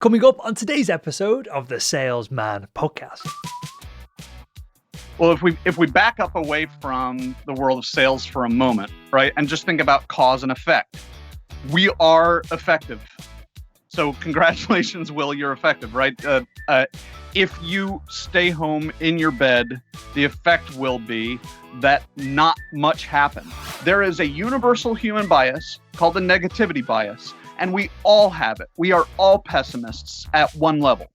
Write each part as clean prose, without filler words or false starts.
Coming up on today's episode of the Salesman Podcast. Well, if we back up away from the world of sales for a moment, right, and just think about cause and effect, we are effective. So congratulations, Will, you're effective, right? If you stay home in your bed, the effect will be that not much happens. There is a universal human bias called the negativity bias, and we all have it. We are all pessimists at one level.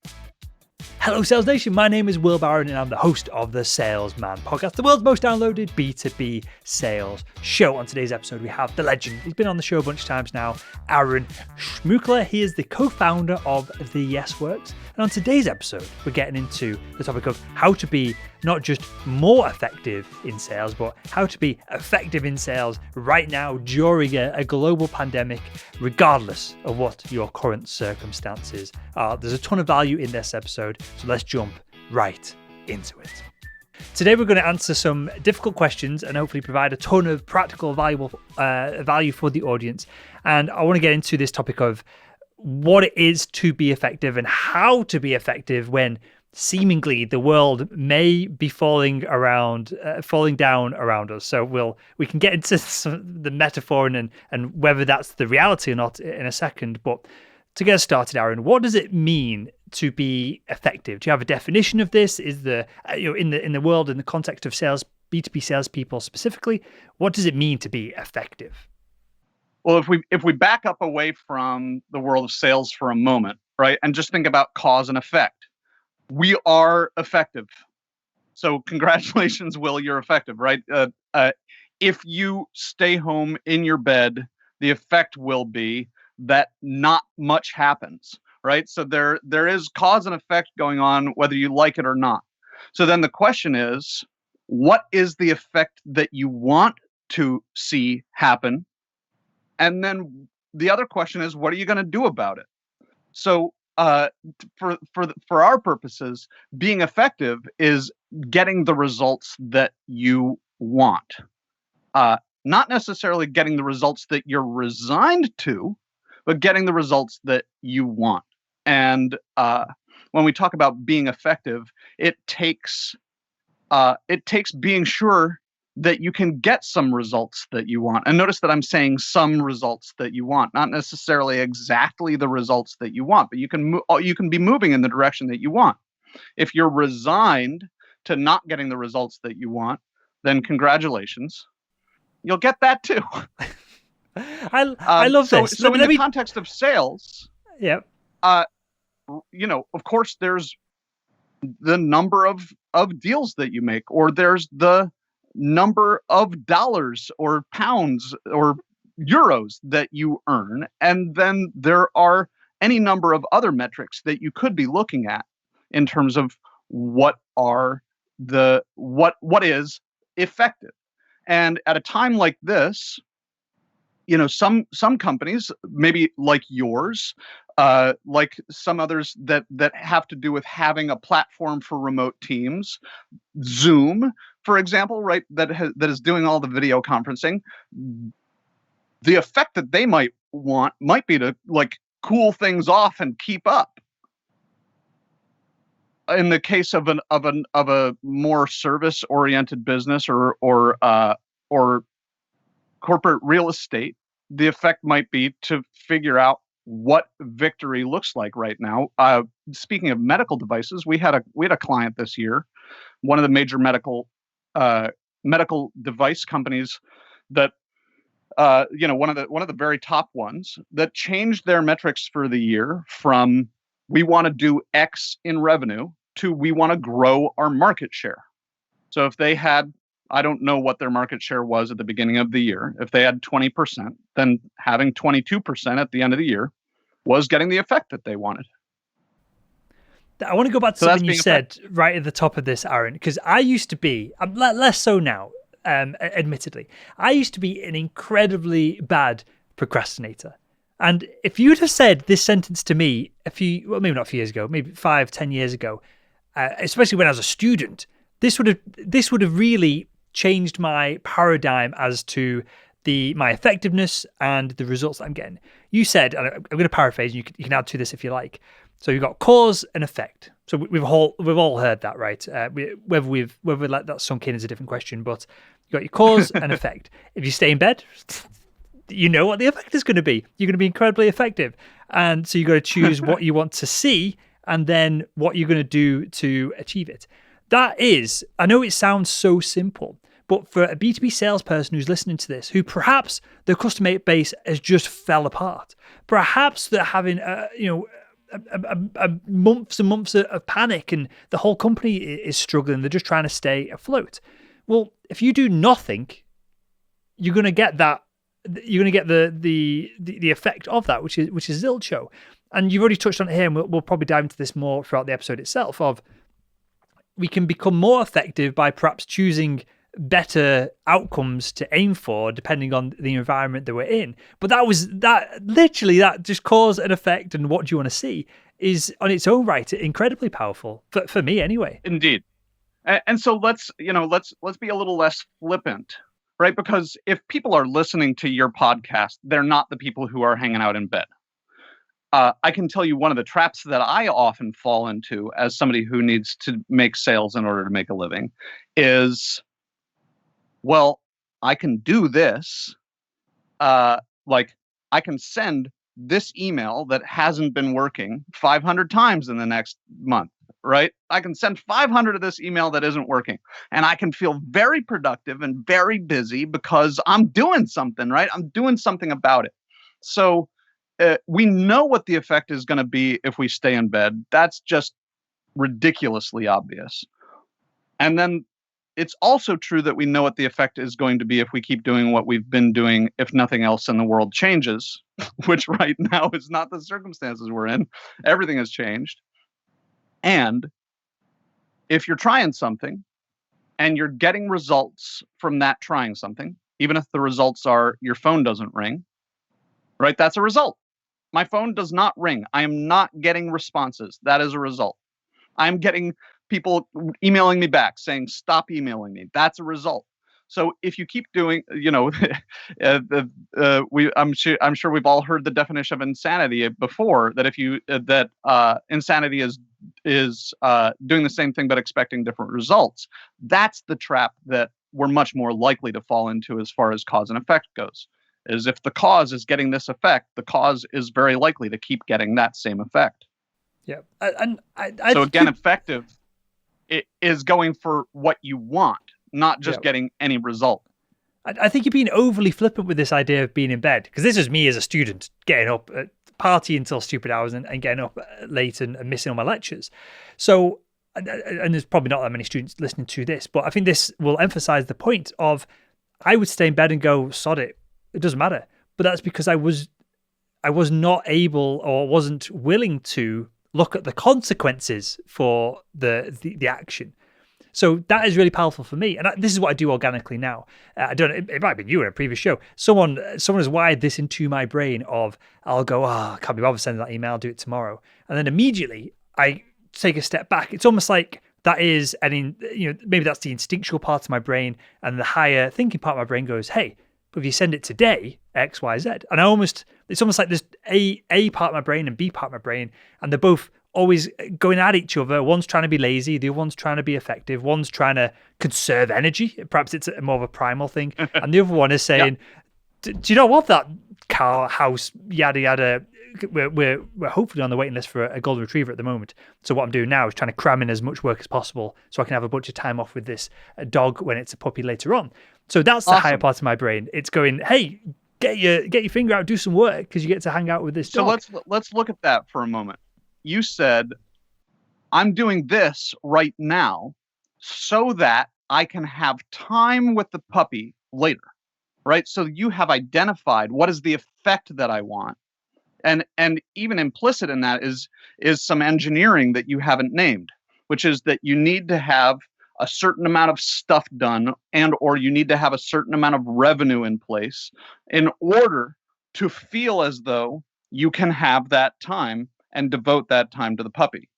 Hello, Sales Nation. My name is Will Barron, and I'm the host of the Salesman Podcast, the world's most downloaded B2B sales show. On today's episode, we have the legend. He's been on the show a bunch of times now, Aaron Schmookler. He is the co-founder of the Yes Works. And on today's episode, we're getting into the topic of how to be not just more effective in sales, but how to be effective in sales right now during a global pandemic, regardless of what your current circumstances are. There's a ton of value in this episode, so let's jump right into it. Today, we're going to answer some difficult questions and hopefully provide a ton of practical, valuable value for the audience. And I want to get into this topic of what it is to be effective and how to be effective when seemingly the world may be falling down around us. So we can get into the metaphor and whether that's the reality or not in a second. But to get started, Aaron, what does it mean to be effective? Do you have a definition of this? Is in the world, in the context of sales, B2B salespeople specifically, what does it mean to be effective? Well, if we back up away from the world of sales for a moment, right, and just think about cause and effect, we are effective. So congratulations, Will, you're effective, right? If you stay home in your bed, the effect will be that not much happens, right? So there is cause and effect going on, whether you like it or not. So then the question is, what is the effect that you want to see happen? And then the other question is, what are you going to do about it? So for our purposes, being effective is getting the results that you want, not necessarily getting the results that you're resigned to, but getting the results that you want. And when we talk about being effective, it takes being sure that you can get some results that you want. And notice that I'm saying some results that you want, not necessarily exactly the results that you want, but you can be moving in the direction that you want. If you're resigned to not getting the results that you want, then congratulations, you'll get that too. I love this. So in the context of sales, yeah, of course, there's the number of deals that you make, or there's the number of dollars or pounds or euros that you earn. And then there are any number of other metrics that you could be looking at in terms of what is effective. And at a time like this, some companies, maybe like yours, like some others that have to do with having a platform for remote teams, Zoom, for example, right, that is doing all the video conferencing. The effect that they might be to like cool things off and keep up. In the case of a more service-oriented business or corporate real estate, the effect might be to figure out what victory looks like right now. Speaking of medical devices, we had a client this year, one of the major medical device companies that one of the very top ones that changed their metrics for the year from we want to do X in revenue to we want to grow our market share. So if they had, I don't know what their market share was at the beginning of the year. If they had 20%, then having 22% at the end of the year was getting the effect that they wanted. I want to go back to something you said right at the top of this, Aaron, because I used to be, less so now, admittedly, I used to be an incredibly bad procrastinator. And if you'd have said this sentence to me maybe not a few years ago, maybe 5-10 years ago, especially when I was a student, this would have really changed my paradigm as to my effectiveness and the results that I'm getting. You said, and I'm going to paraphrase, and you can add to this if you like, So you've got cause and effect. So we've all heard that, right? Whether we've let that sunk in is a different question, but you've got your cause and effect. If you stay in bed, you know what the effect is going to be. You're going to be incredibly effective. And so you've got to choose what you want to see and then what you're going to do to achieve it. That is, I know it sounds so simple, but for a B2B salesperson who's listening to this, who perhaps their customer base has just fell apart, perhaps they're having, months and months of panic and the whole company is struggling. They're just trying to stay afloat. Well, if you do nothing, you're going to get that. You're going to get the effect of that, which is zilch show. And you've already touched on it here, and we'll probably dive into this more throughout the episode itself. Of we can become more effective by perhaps choosing better outcomes to aim for, depending on the environment that we're in. But that just cause and effect, and what do you want to see is on its own right incredibly powerful for me anyway. Indeed. And so let's be a little less flippant, right? Because if people are listening to your podcast, they're not the people who are hanging out in bed. I can tell you one of the traps that I often fall into as somebody who needs to make sales in order to make a living is, well, I can do this. Like I can send this email that hasn't been working 500 times in the next month, right? I can send 500 of this email that isn't working, and I can feel very productive and very busy because I'm doing something, right? I'm doing something about it. So we know what the effect is going to be if we stay in bed. That's just ridiculously obvious. And then it's also true that we know what the effect is going to be if we keep doing what we've been doing, if nothing else in the world changes, which right now is not the circumstances we're in. Everything has changed. And if you're trying something and you're getting results from that trying something, even if the results are your phone doesn't ring, right? That's a result. My phone does not ring. I am not getting responses. That is a result. I'm getting people emailing me back saying, stop emailing me. That's a result. So if you keep doing, I'm sure we've all heard the definition of insanity before. That if you insanity is doing the same thing but expecting different results. That's the trap that we're much more likely to fall into as far as cause and effect goes. Is if the cause is getting this effect, the cause is very likely to keep getting that same effect. Yeah, so again, effective is going for what you want, not just getting any result. I think you're being overly flippant with this idea of being in bed, because this is me as a student getting up at party until stupid hours and getting up late and missing all my lectures. So, and there's probably not that many students listening to this, but I think this will emphasize the point of I would stay in bed and go, sod it. It doesn't matter. But that's because I was not able or wasn't willing to look at the consequences for the action. So that is really powerful for me. And this is what I do organically now. I don't know, it might have been you in a previous show. Someone has wired this into my brain of, I'll go, I can't be bothered sending that email, I'll do it tomorrow. And then immediately I take a step back. It's almost like that is, maybe that's the instinctual part of my brain, and the higher thinking part of my brain goes, hey, but if you send it today, X, Y, Z. And it's almost like there's A part of my brain and B part of my brain, and they're both always going at each other. One's trying to be lazy, the other one's trying to be effective, one's trying to conserve energy. Perhaps it's more of a primal thing. And the other one is saying, do you not want that car, house, yada, yada? We're hopefully on the waiting list for a golden retriever at the moment. So what I'm doing now is trying to cram in as much work as possible so I can have a bunch of time off with this dog when it's a puppy later on. So that's the higher part of my brain. It's going, hey, get your finger out, do some work, because you get to hang out with this dog. So let's look at that for a moment. You said, I'm doing this right now so that I can have time with the puppy later, right? So you have identified what is the effect that I want. And even implicit in that is some engineering that you haven't named, which is that you need to have a certain amount of stuff done or you need to have a certain amount of revenue in place in order to feel as though you can have that time and devote that time to the puppy.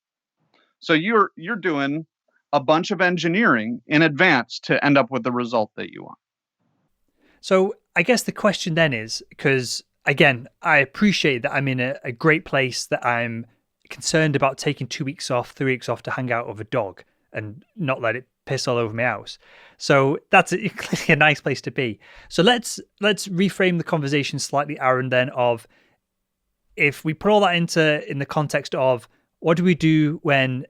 So you're doing a bunch of engineering in advance to end up with the result that you want. So I guess the question then is, because again, I appreciate that I'm in a great place, that I'm concerned about taking 2 weeks off, 3 weeks off to hang out with a dog and not let it piss all over my house. So that's clearly a nice place to be. So let's reframe the conversation slightly, Aaron, then, of if we put all that in the context of what do we do when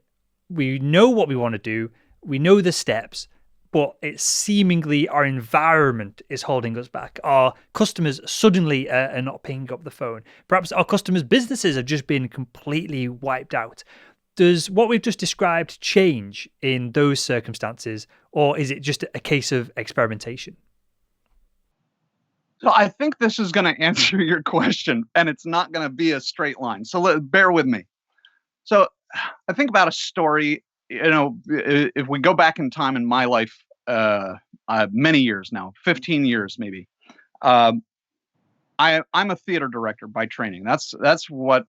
we know what we want to do, we know the steps, but it's seemingly our environment is holding us back. Our customers suddenly are not picking up the phone. Perhaps our customers' businesses have just been completely wiped out. Does what we've just described change in those circumstances, or is it just a case of experimentation? So I think this is going to answer your question, and it's not going to be a straight line. So bear with me. So I think about a story, if we go back in time in my life, many years now, 15 years maybe. I'm a theater director by training. That's what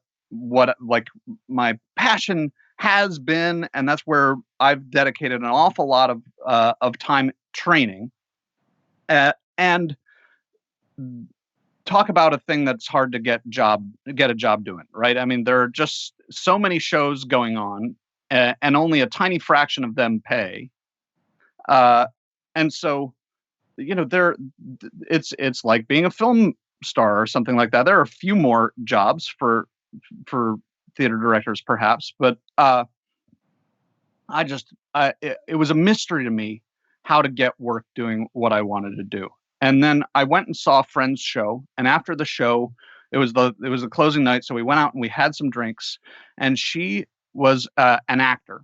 like my passion has been, and that's where I've dedicated an awful lot of time training. And talk about a thing that's hard to get a job doing, right? I mean, there are just so many shows going on, and only a tiny fraction of them pay. And so, it's like being a film star or something like that. There are a few more jobs for theater directors, perhaps, but it was a mystery to me how to get work doing what I wanted to do. And then I went and saw a friend's show, and after the show, it was the closing night, so we went out and we had some drinks, and she was an actor,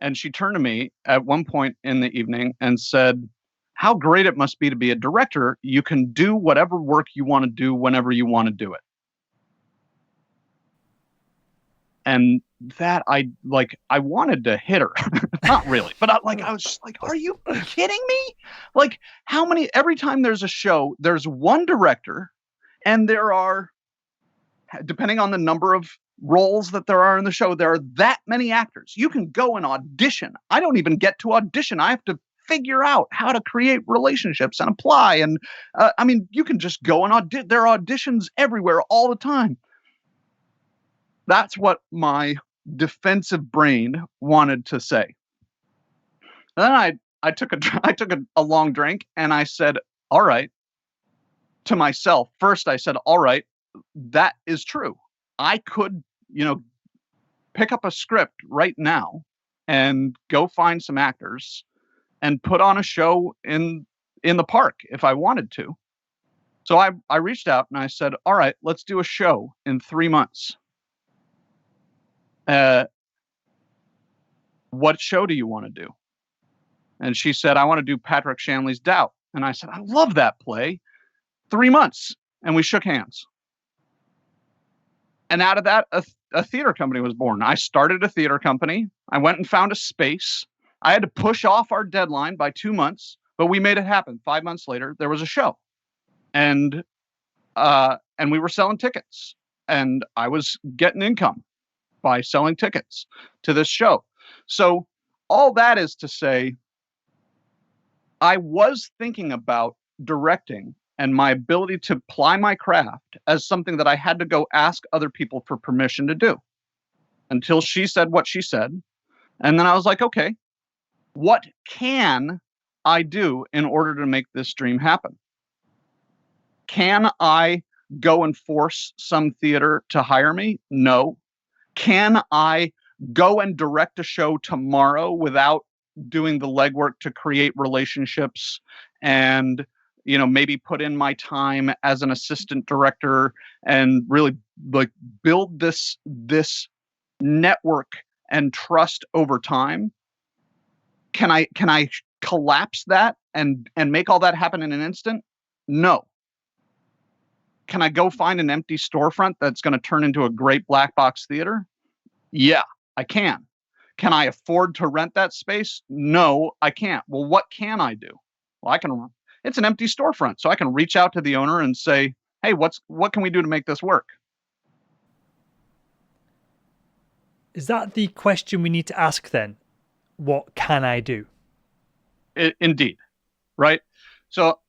and she turned to me at one point in the evening and said, "How great it must be to be a director. You can do whatever work you want to do whenever you want to do it." And that I wanted to hit her. Not really, but I was just like, are you kidding me? Like, every time there's a show, there's one director, and there are, depending on the number of roles that there are in the show, there are that many actors. You can go and audition. I don't even get to audition. I have to figure out how to create relationships and apply. And you can just go and audition. There are auditions everywhere all the time. That's what my defensive brain wanted to say. And then I took a long drink, and I said, "All right," to myself. First, I said, "All right, that is true. I could, pick up a script right now and go find some actors and put on a show in the park if I wanted to." So I reached out and I said, "All right, let's do a show in 3 months. What show do you want to do?" And she said, "I want to do Patrick Shanley's Doubt." And I said, "I love that play. 3 months." And we shook hands. And out of that, a theater company was born. I started a theater company. I went and found a space. I had to push off our deadline by 2 months, but we made it happen. 5 months later, there was a show. And we were selling tickets. And I was getting income by selling tickets to this show. So all that is to say, I was thinking about directing and my ability to ply my craft as something that I had to go ask other people for permission to do, until she said what she said. And then I was like, okay, what can I do in order to make this dream happen? Can I go and force some theater to hire me? No. Can I go and direct a show tomorrow without doing the legwork to create relationships and maybe put in my time as an assistant director and really build this network and trust over time? Can I collapse that and make all that happen in an instant? No. Can I go find an empty storefront that's going to turn into a great black box theater? Yeah, I can. Can I afford to rent that space? No, I can't. Well, what can I do? Well, it's an empty storefront, so I can reach out to the owner and say, "Hey, what can we do to make this work?" Is that the question we need to ask then? What can I do? Indeed. Right? So,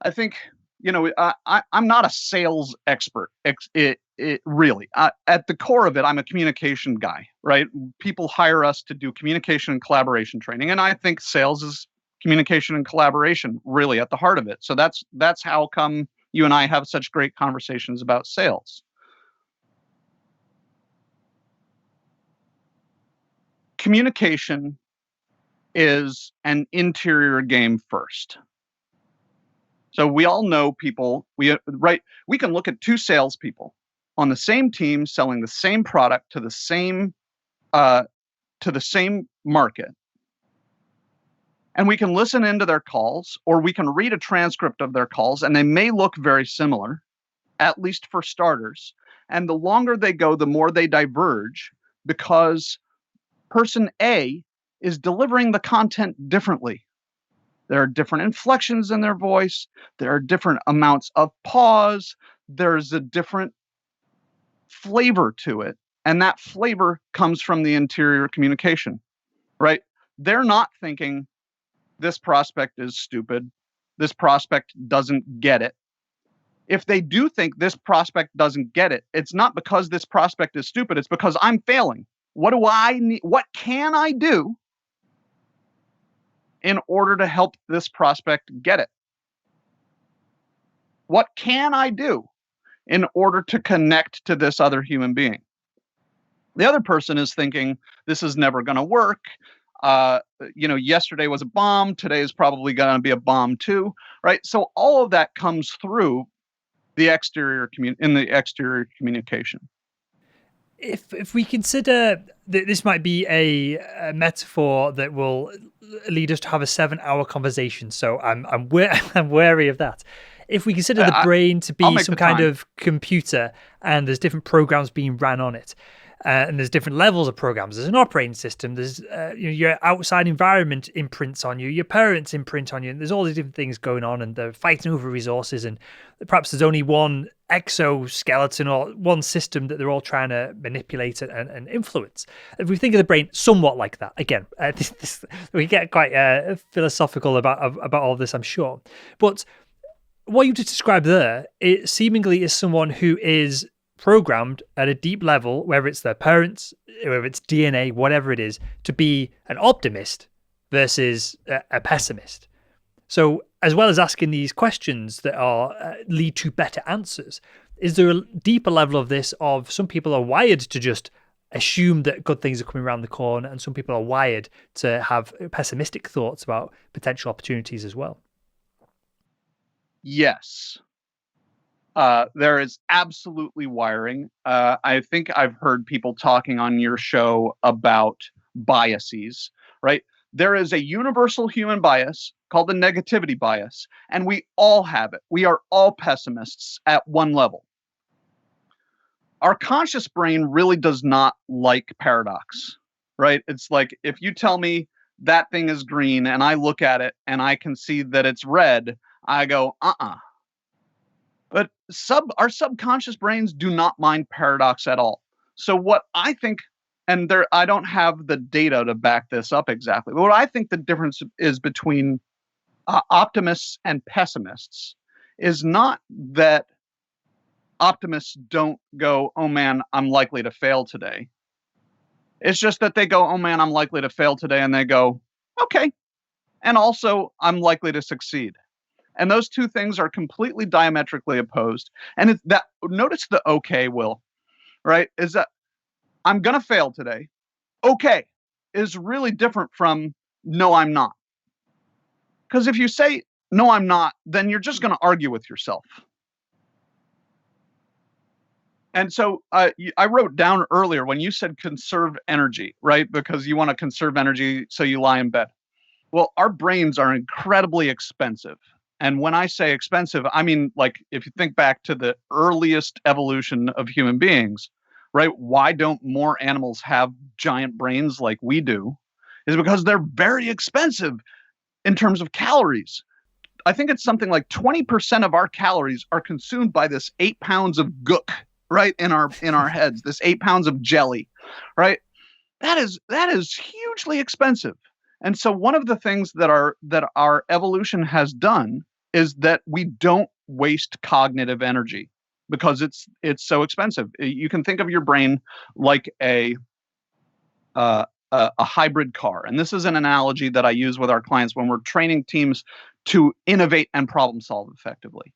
I think I'm not a sales expert. Really, at the core of it, I'm a communication guy, right? People hire us to do communication and collaboration training, and I think sales is communication and collaboration really at the heart of it. So that's how come you and I have such great conversations about sales. Communication is an interior game first. So we all know people, we can look at two salespeople on the same team selling the same product to the same market. And we can listen into their calls, or we can read a transcript of their calls, and they may look very similar, at least for starters. And the longer they go, the more they diverge, because person A is delivering the content differently. There are different inflections in their voice. There are different amounts of pause. There's a different flavor to it. And that flavor comes from the interior communication, right? They're not thinking this prospect is stupid. This prospect doesn't get it. If they do think this prospect doesn't get it, it's not because this prospect is stupid. It's because I'm failing. What do I need? What can I do in order to help this prospect get it? What can I do in order to connect to this other human being? The other person is thinking, this is never going to work. Yesterday was a bomb. Today is probably going to be a bomb too, right? So all of that comes through the exterior communication. If we consider that this might be a metaphor that will lead us to have a 7-hour conversation, so I'm wary of that. If we consider the brain to be some kind of computer, and there's different programs being ran on it, and there's different levels of programs. There's an operating system. There's your outside environment imprints on you. Your parents imprint on you. And there's all these different things going on, and they're fighting over resources. And perhaps there's only one exoskeleton or one system that they're all trying to manipulate and influence. If we think of the brain somewhat like that, again, we get quite philosophical about all this, I'm sure. But what you just described there, it seemingly is someone who is programmed at a deep level, whether it's their parents, whether it's DNA, whatever it is, to be an optimist versus a pessimist. So as well as asking these questions that are lead to better answers, is there a deeper level of this of some people are wired to just assume that good things are coming around the corner, and some people are wired to have pessimistic thoughts about potential opportunities as well? Yes. There is absolutely wiring. I think I've heard people talking on your show about biases, right? There is a universal human bias called the negativity bias, and we all have it. We are all pessimists at one level. Our conscious brain really does not like paradox, right? It's like if you tell me that thing is green and I look at it and I can see that it's red, I go, But our subconscious brains do not mind paradox at all. So what I think, and I don't have the data to back this up exactly, but what I think the difference is between optimists and pessimists is not that optimists don't go, oh man, I'm likely to fail today. It's just that they go, oh man, I'm likely to fail today, and they go, okay, and also I'm likely to succeed. And those two things are completely diametrically opposed. And it's that, notice the okay, Will, right? Is that I'm going to fail today. Okay is really different from no, I'm not. Because if you say no, I'm not, then you're just going to argue with yourself. And so I wrote down earlier when you said conserve energy, right? Because you want to conserve energy, so you lie in bed. Well, our brains are incredibly expensive. And when I say expensive, I mean, like, if you think back to the earliest evolution of human beings, right? Why don't more animals have giant brains like we do? Is because they're very expensive in terms of calories. I think it's something like 20% of our calories are consumed by this 8 pounds of gook, right? In our heads, this 8 pounds of jelly, right? That is hugely expensive. And so one of the things that our evolution has done is that we don't waste cognitive energy because it's so expensive. You can think of your brain like a hybrid car. And this is an analogy that I use with our clients when we're training teams to innovate and problem solve effectively.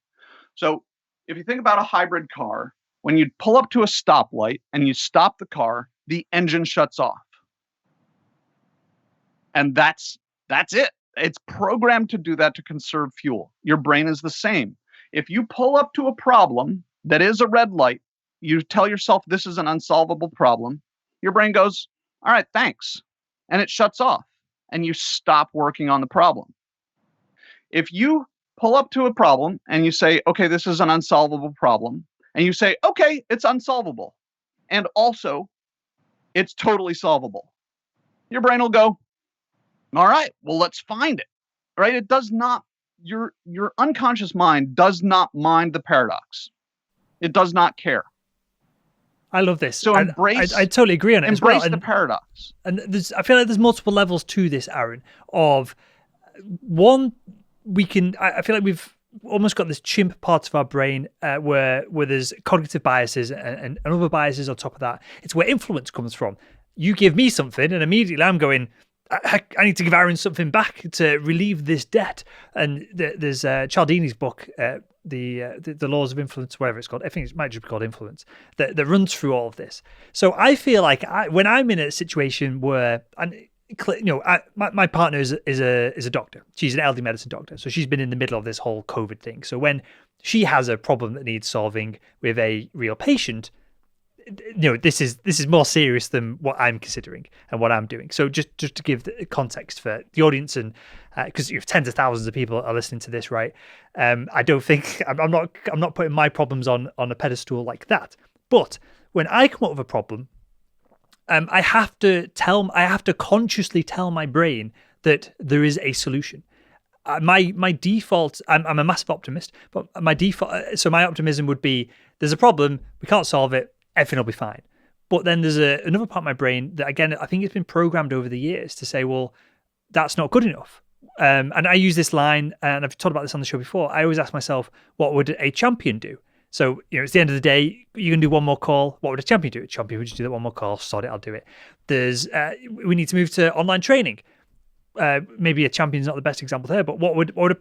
So if you think about a hybrid car, when you pull up to a stoplight and you stop the car, the engine shuts off. And that's it. It's programmed to do that to conserve fuel. Your brain is the same. If you pull up to a problem that is a red light, you tell yourself this is an unsolvable problem, your brain goes, all right, thanks. And it shuts off and you stop working on the problem. If you pull up to a problem and you say, okay, this is an unsolvable problem, and you say, okay, it's unsolvable, and also it's totally solvable, your brain will go, all right, well, let's find it, right? It does not, your unconscious mind does not mind the paradox. It does not care. I love this. So embrace. I totally agree on it as well. Embrace the paradox. And I feel like there's multiple levels to this, Aaron. Of one, I feel like we've almost got this chimp part of our brain where there's cognitive biases and other biases on top of that. It's where influence comes from. You give me something, and immediately I'm going, I need to give Aaron something back to relieve this debt. And there's Cialdini's book, the Laws of Influence, whatever it's called. I think it might just be called Influence, that runs through all of this. So I feel like when I'm in a situation where, my partner is a doctor. She's an elderly medicine doctor, so she's been in the middle of this whole COVID thing. So when she has a problem that needs solving with a real patient, this is more serious than what I'm considering and what I'm doing. So just to give the context for the audience, and because tens of thousands of people are listening to this, right? I don't think I'm not putting my problems on a pedestal like that. But when I come up with a problem, I have to consciously tell my brain that there is a solution. My default, I'm a massive optimist, but my default, so my optimism would be, there's a problem, we can't solve it, everything will be fine. But then there's another part of my brain that, again, I think it's been programmed over the years to say, well, that's not good enough. And I use this line, and I've talked about this on the show before. I always ask myself, what would a champion do? So, it's the end of the day, you can do one more call. What would a champion do? A champion would just do that one more call, sod it, I'll do it. We need to move to online training. Maybe a champion's not the best example there, but what would a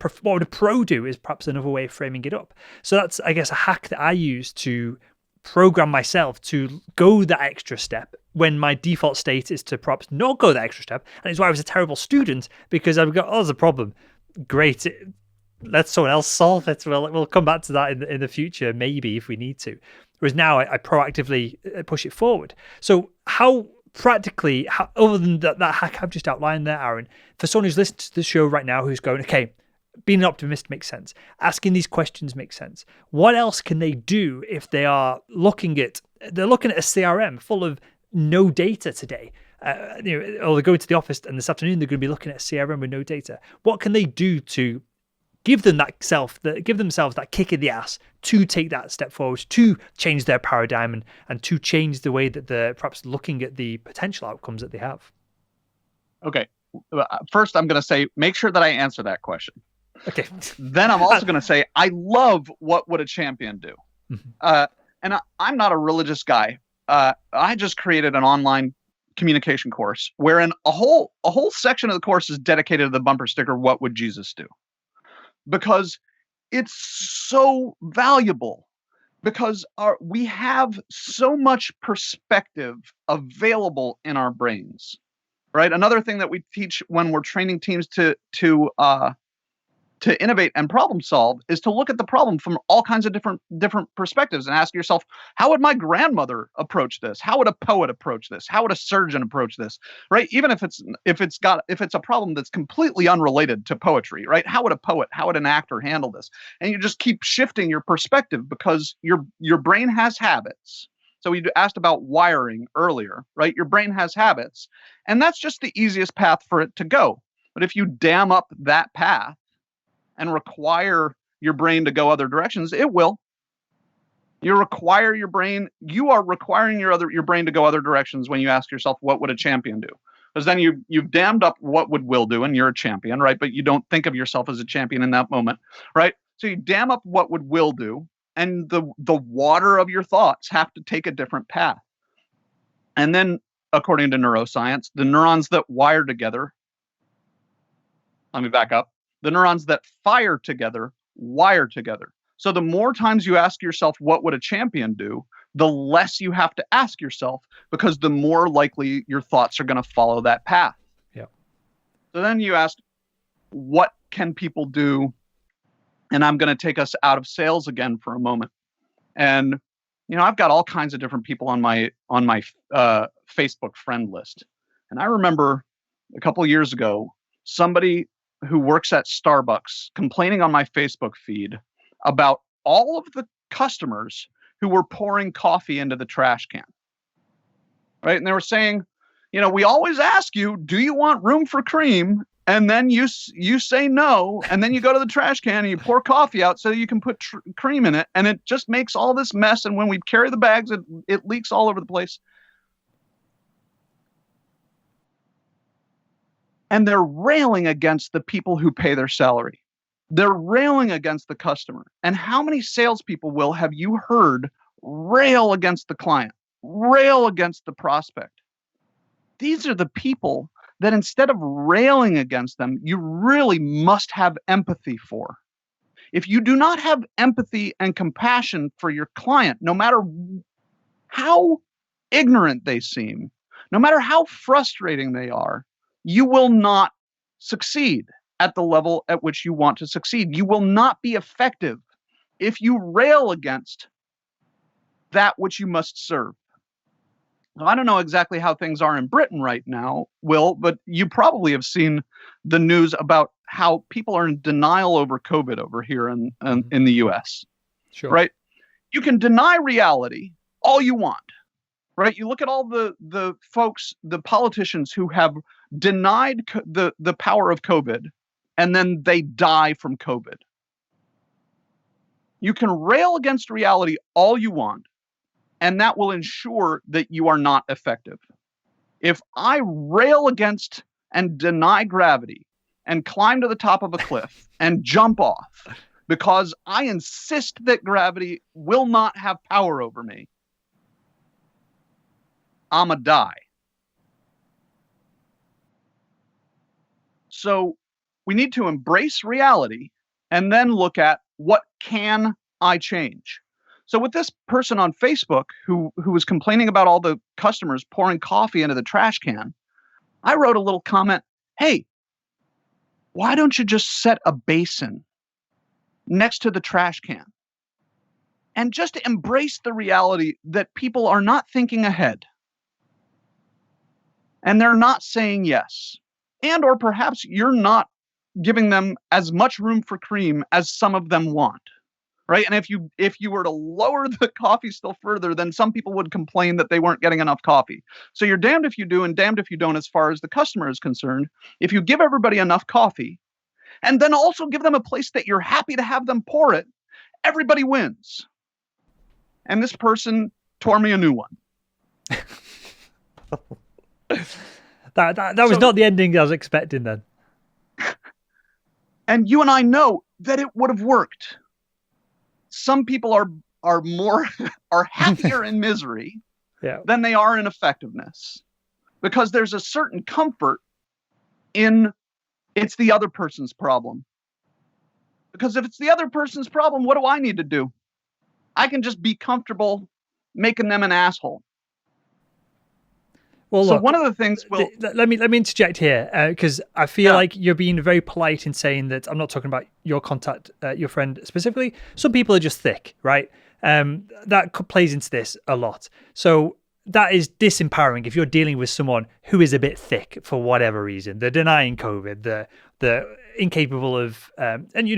pro do is perhaps another way of framing it up. So that's, I guess, a hack that I use to program myself to go that extra step when my default state is to perhaps not go that extra step. And it's why I was a terrible student, because I've got, there's a problem. Great. Let someone else solve it. We'll come back to that in the future, maybe, if we need to. Whereas now I proactively push it forward. So how practically, other than that hack I've just outlined there, Aaron, for someone who's listening to the show right now, who's going, okay, being an optimist makes sense, asking these questions makes sense, what else can they do if they are looking at a CRM full of no data today? Or they're going to the office and this afternoon they're going to be looking at a CRM with no data. What can they do to give themselves that kick in the ass to take that step forward, to change their paradigm and to change the way that they're perhaps looking at the potential outcomes that they have? Okay. First, I'm going to say, make sure that I answer that question. Okay. Then I'm also going to say, I love what would a champion do. Mm-hmm. And I'm not a religious guy. I just created an online communication course wherein a whole section of the course is dedicated to the bumper sticker, what would Jesus do? Because it's so valuable, because we have so much perspective available in our brains, right? Another thing that we teach when we're training teams to innovate and problem solve is to look at the problem from all kinds of different perspectives and ask yourself, how would my grandmother approach this? How would a poet approach this? How would a surgeon approach this? Right? Even if it's a problem that's completely unrelated to poetry, right? How would an actor handle this? And you just keep shifting your perspective because your brain has habits. So you asked about wiring earlier, right? Your brain has habits, and that's just the easiest path for it to go. But if you dam up that path and require your brain to go other directions, it will. You are requiring your brain to go other directions when you ask yourself, what would a champion do? Because then you've dammed up what would Will do, and you're a champion, right? But you don't think of yourself as a champion in that moment, right? So you dam up what would will do, and the water of your thoughts have to take a different path. And then, according to neuroscience, the neurons that wire together, let me back up, the neurons that fire together wire together. So the more times you ask yourself, what would a champion do? The less you have to ask yourself, because the more likely your thoughts are going to follow that path. Yeah. So then you ask, what can people do? And I'm going to take us out of sales again for a moment. And, I've got all kinds of different people on my Facebook friend list. And I remember a couple of years ago, somebody who works at Starbucks complaining on my Facebook feed about all of the customers who were pouring coffee into the trash can. Right? And they were saying, we always ask you, do you want room for cream? And then you say no, and then you go to the trash can and you pour coffee out so you can put cream in it, and it just makes all this mess. And when we carry the bags, it leaks all over the place. And they're railing against the people who pay their salary. They're railing against the customer. And how many salespeople have you heard rail against the client, rail against the prospect? These are the people that instead of railing against them, you really must have empathy for. If you do not have empathy and compassion for your client, no matter how ignorant they seem, no matter how frustrating they are, you will not succeed at the level at which you want to succeed. You will not be effective if you rail against that which you must serve. Now, I don't know exactly how things are in Britain right now, Will, but you probably have seen the news about how people are in denial over COVID over here in the US. Sure. Right? You can deny reality all you want. Right? You look at all the folks, the politicians who have denied the power of COVID, and then they die from COVID. You can rail against reality all you want, and that will ensure that you are not effective. If I rail against and deny gravity and climb to the top of a cliff and jump off because I insist that gravity will not have power over me, I'ma die. So we need to embrace reality and then look at, what can I change? So with this person on Facebook who was complaining about all the customers pouring coffee into the trash can, I wrote a little comment, hey, why don't you just set a basin next to the trash can? And just embrace the reality that people are not thinking ahead. And they're not saying yes. And or perhaps you're not giving them as much room for cream as some of them want. Right? And if you were to lower the coffee still further, then some people would complain that they weren't getting enough coffee. So you're damned if you do and damned if you don't as far as the customer is concerned. If you give everybody enough coffee and then also give them a place that you're happy to have them pour it, everybody wins. And this person tore me a new one. That was not the ending I was expecting then. And you and I know that it would have worked. Some people are more are happier in misery than they are in effectiveness, because there's a certain comfort in it's the other person's problem. Because if it's the other person's problem, what do I need to do? I can just be comfortable making them an asshole. Well, so look, one of the things, let me interject here, because I feel like you're being very polite in saying that I'm not talking about your contact, your friend specifically. Some people are just thick, right? That plays into this a lot. So that is disempowering if you're dealing with someone who is a bit thick for whatever reason. They're denying COVID, they're incapable of, and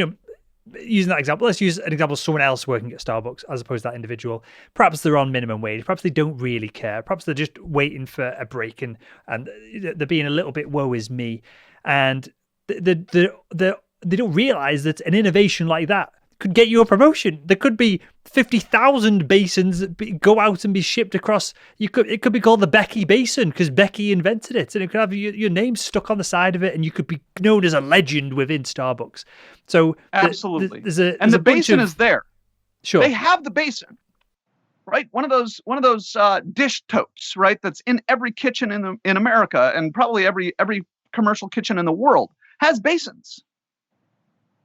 using that example, let's use an example of someone else working at Starbucks as opposed to that individual. Perhaps they're on minimum wage. Perhaps they don't really care. Perhaps they're just waiting for a break and they're being a little bit woe is me. And they don't realize that an innovation like that could get you a promotion. There could be 50,000 basins that go out and be shipped across. It could be called the Becky Basin because Becky invented it, and it could have your name stuck on the side of it, and you could be known as a legend within Starbucks. So absolutely, the basin is there. Sure, they have the basin, right? One of those dish totes, right? That's in every kitchen in America, and probably every commercial kitchen in the world has basins.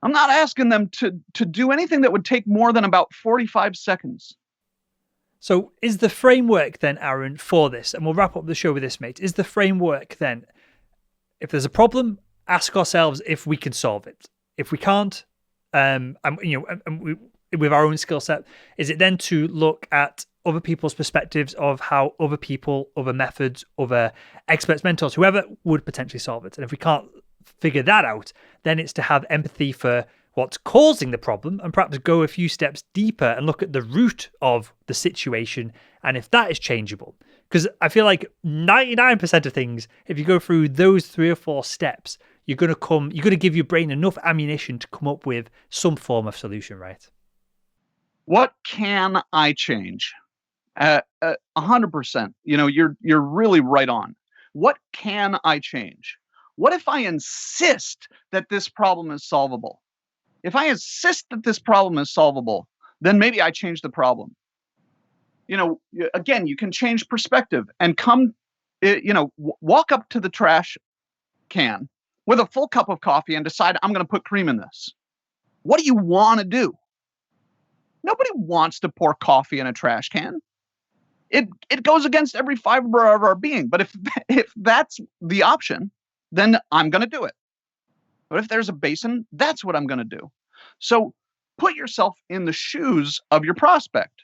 I'm not asking them to do anything that would take more than about 45 seconds. So is the framework then, Aaron, for this, and we'll wrap up the show with this, mate, is the framework then, if there's a problem, ask ourselves if we can solve it. If we can't, with our own skill set, is it then to look at other people's perspectives of how other people, other methods, other experts, mentors, whoever would potentially solve it? And if we can't figure that out, then it's to have empathy for what's causing the problem and perhaps go a few steps deeper and look at the root of the situation and if that is changeable. Because I feel like 99% of things, if you go through those 3 or 4 steps, you're going to give your brain enough ammunition to come up with some form of solution, right? What can I change? 100%. You're really right on. What can I change? What if I insist that this problem is solvable? If I insist that this problem is solvable, then maybe I change the problem. Again, you can change perspective and walk up to the trash can with a full cup of coffee and decide, I'm going to put cream in this. What do you want to do? Nobody wants to pour coffee in a trash can. It goes against every fiber of our being. But if that's the option, then I'm going to do it. But if there's a basin, that's what I'm going to do. So put yourself in the shoes of your prospect.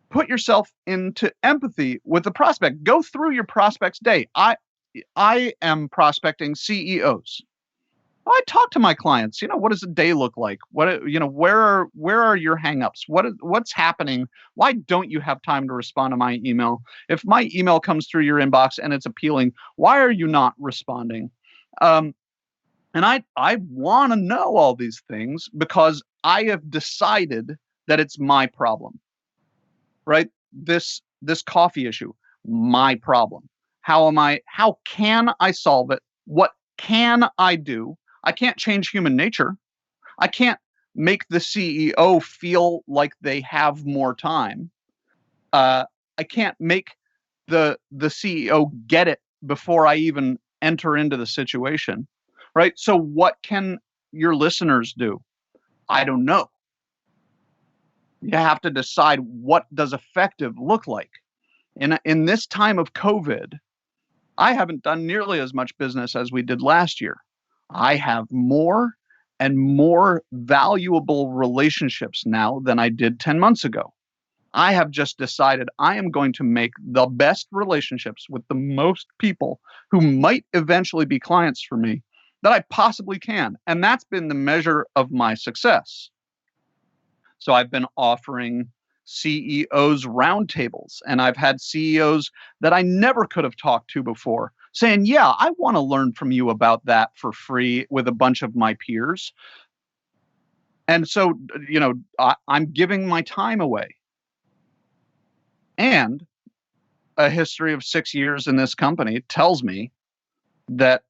Put yourself into empathy with the prospect. Go through your prospect's day. I am prospecting CEOs. I talk to my clients. What does a day look like? Where are your hangups? What's happening? Why don't you have time to respond to my email? If my email comes through your inbox and it's appealing, why are you not responding? And I want to know all these things because I have decided that it's my problem, right? This coffee issue, my problem. How can I solve it? What can I do? I can't change human nature. I can't make the CEO feel like they have more time. I can't make the CEO get it before I even enter into the situation, right? So what can your listeners do? I don't know. You have to decide, what does effective look like? In this time of COVID, I haven't done nearly as much business as we did last year. I have more and more valuable relationships now than I did 10 months ago. I have just decided I am going to make the best relationships with the most people who might eventually be clients for me that I possibly can. And that's been the measure of my success. So I've been offering CEOs roundtables, and I've had CEOs that I never could have talked to before saying, yeah, I want to learn from you about that for free with a bunch of my peers. And so, I'm giving my time away. And a history of 6 years in this company tells me that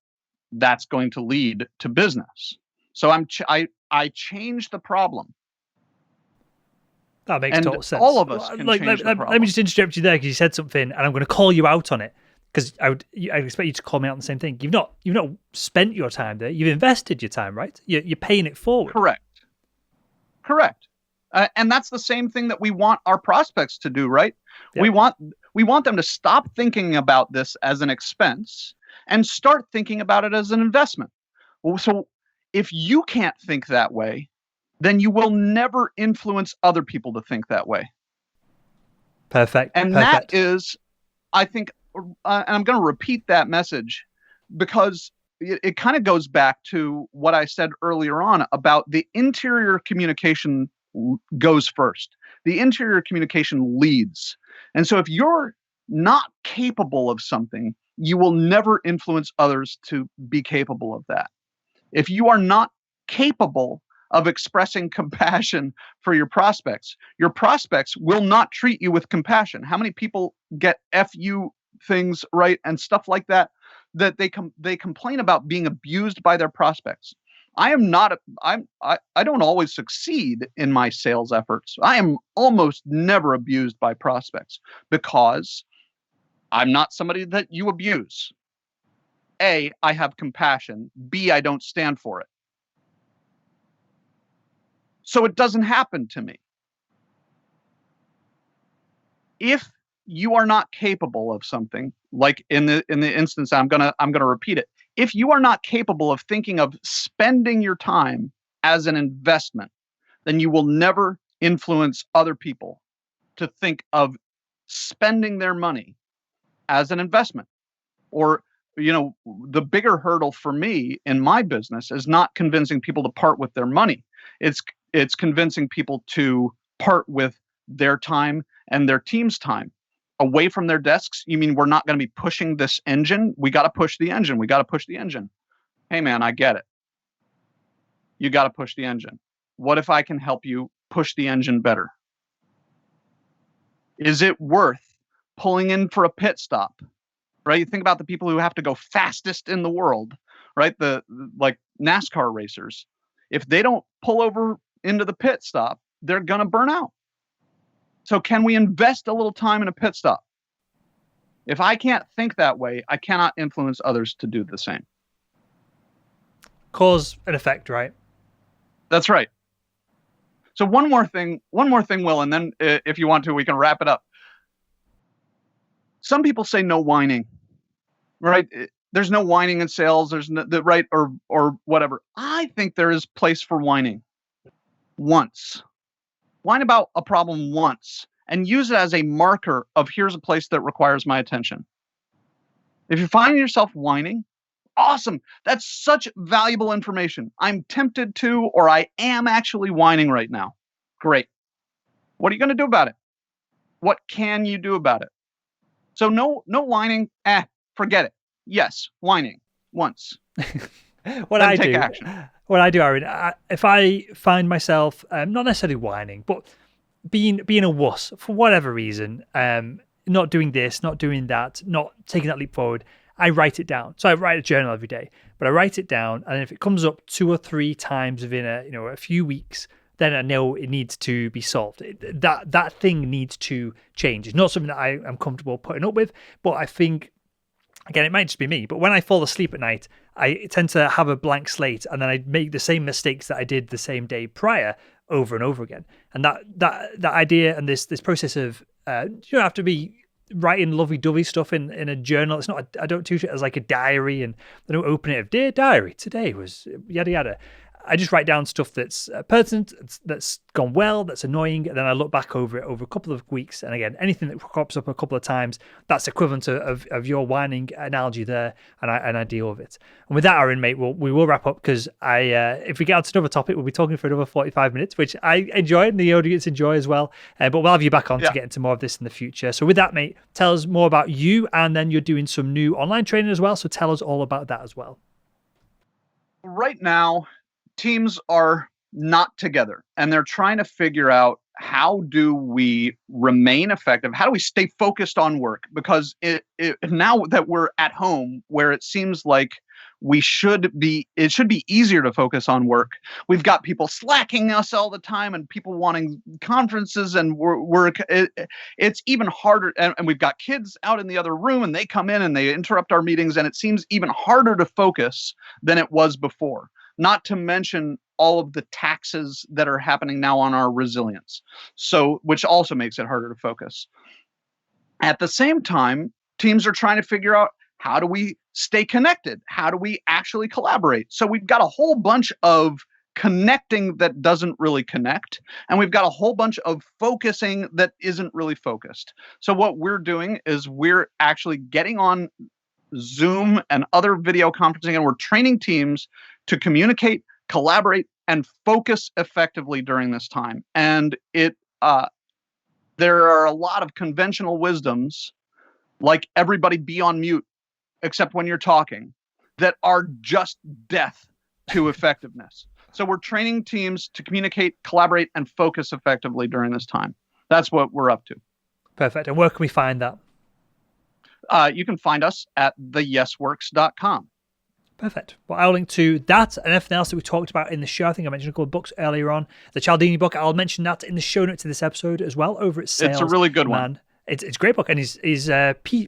that's going to lead to business. So I changed the problem. That makes total sense. All of us can change the problem. Let me just interrupt you there because you said something, and I'm going to call you out on it because I expect you to call me out on the same thing. You've not spent your time there. You've invested your time, right? You're paying it forward. Correct. And that's the same thing that we want our prospects to do, right? Yep. We want them to stop thinking about this as an expense and start thinking about it as an investment. So if you can't think that way, then you will never influence other people to think that way. Perfect. And that is, I think, and I'm going to repeat that message because it kind of goes back to what I said earlier on about the interior communication goes first. The interior communication leads. And so if you're not capable of something, you will never influence others to be capable of that. If you are not capable of expressing compassion for your prospects. Your prospects will not treat you with compassion. How many people get FU things, right, and stuff like that, that they complain about being abused by their prospects? I don't always succeed in my sales efforts. I am almost never abused by prospects because I'm not somebody that you abuse. A, I have compassion. B, I don't stand for it. So it doesn't happen to me. If you are not capable of something, like in the instance, I'm gonna repeat it. If you are not capable of thinking of spending your time as an investment, then you will never influence other people to think of spending their money as an investment. Or, the bigger hurdle for me in my business is not convincing people to part with their money. It's convincing people to part with their time and their team's time away from their desks. You mean we're not going to be pushing this engine? We got to push the engine. We got to push the engine. Hey, man, I get it. You got to push the engine. What if I can help you push the engine better? Is it worth pulling in for a pit stop? Right? You think about the people who have to go fastest in the world, right? Like NASCAR racers. If they don't pull over into the pit stop, they're going to burn out. So can we invest a little time in a pit stop? If I can't think that way, I cannot influence others to do the same. Cause and effect, right? That's right. So one more thing, Will, and then if you want to, we can wrap it up. Some people say no whining, right? There's no whining in sales. There's no, right, or whatever. I think there is place for whining once. Whine about a problem once and use it as a marker of here's a place that requires my attention. If you find yourself whining, awesome. That's such valuable information. I'm tempted to, or I am actually whining right now. Great. What are you going to do about it? What can you do about it? So no whining. Forget it. Yes, whining once. What I do, Aaron, if I find myself not necessarily whining, but being a wuss for whatever reason, not doing this, not doing that, not taking that leap forward, I write it down. So I write a journal every day, but I write it down, and if it comes up 2 or 3 times within a few weeks, then I know it needs to be solved. That thing needs to change. It's not something that I am comfortable putting up with, but I think, again, it might just be me, but when I fall asleep at night, I tend to have a blank slate, and then I make the same mistakes that I did the same day prior over and over again. And that idea and this process of you don't have to be writing lovey-dovey stuff in a journal. It's not. I don't treat it as like a diary, and I don't open it of dear diary. Today was yada yada. I just write down stuff that's pertinent, that's gone well, that's annoying, and then I look back over it over a couple of weeks. And again, anything that crops up a couple of times, that's equivalent of your whining analogy there, and I deal with it. And with that, Aaron, mate, we will wrap up, because if we get on to another topic, we'll be talking for another 45 minutes, which I enjoy and the audience enjoy as well. But we'll have you back on to get into more of this in the future. So with that, mate, tell us more about you, and then you're doing some new online training as well. So tell us all about that as well. Right now, teams are not together, and they're trying to figure out, how do we remain effective? How do we stay focused on work? Because now that we're at home, where it seems like it should be easier to focus on work. We've got people slacking us all the time, and people wanting conferences and work. It's even harder. And we've got kids out in the other room, and they come in and they interrupt our meetings, and it seems even harder to focus than it was before. Not to mention all of the taxes that are happening now on our resilience, which also makes it harder to focus. At the same time, teams are trying to figure out, how do we stay connected? How do we actually collaborate? So we've got a whole bunch of connecting that doesn't really connect, and we've got a whole bunch of focusing that isn't really focused. So what we're doing is we're actually getting on Zoom and other video conferencing, and we're training teams to communicate, collaborate, and focus effectively during this time. And there are a lot of conventional wisdoms, like everybody be on mute except when you're talking, that are just death to effectiveness. So we're training teams to communicate, collaborate, and focus effectively during this time. That's what we're up to. Perfect. And where can we find that? You can find us at theyesworks.com. Perfect. Well, I'll link to that and everything else that we talked about in the show. I think I mentioned a couple of books earlier on. The Cialdini book, I'll mention that in the show notes to this episode as well over at Salesman. It's a really good one. It's a great book, and his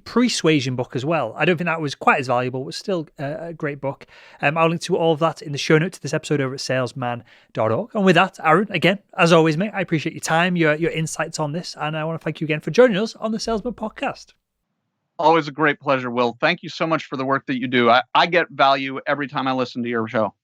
persuasion book as well. I don't think that was quite as valuable, but still a great book. I'll link to all of that in the show notes to this episode over at salesman.org. And with that, Aaron, again, as always, mate, I appreciate your time, your insights on this, and I want to thank you again for joining us on the Salesman Podcast. Always a great pleasure, Will. Thank you so much for the work that you do. I get value every time I listen to your show.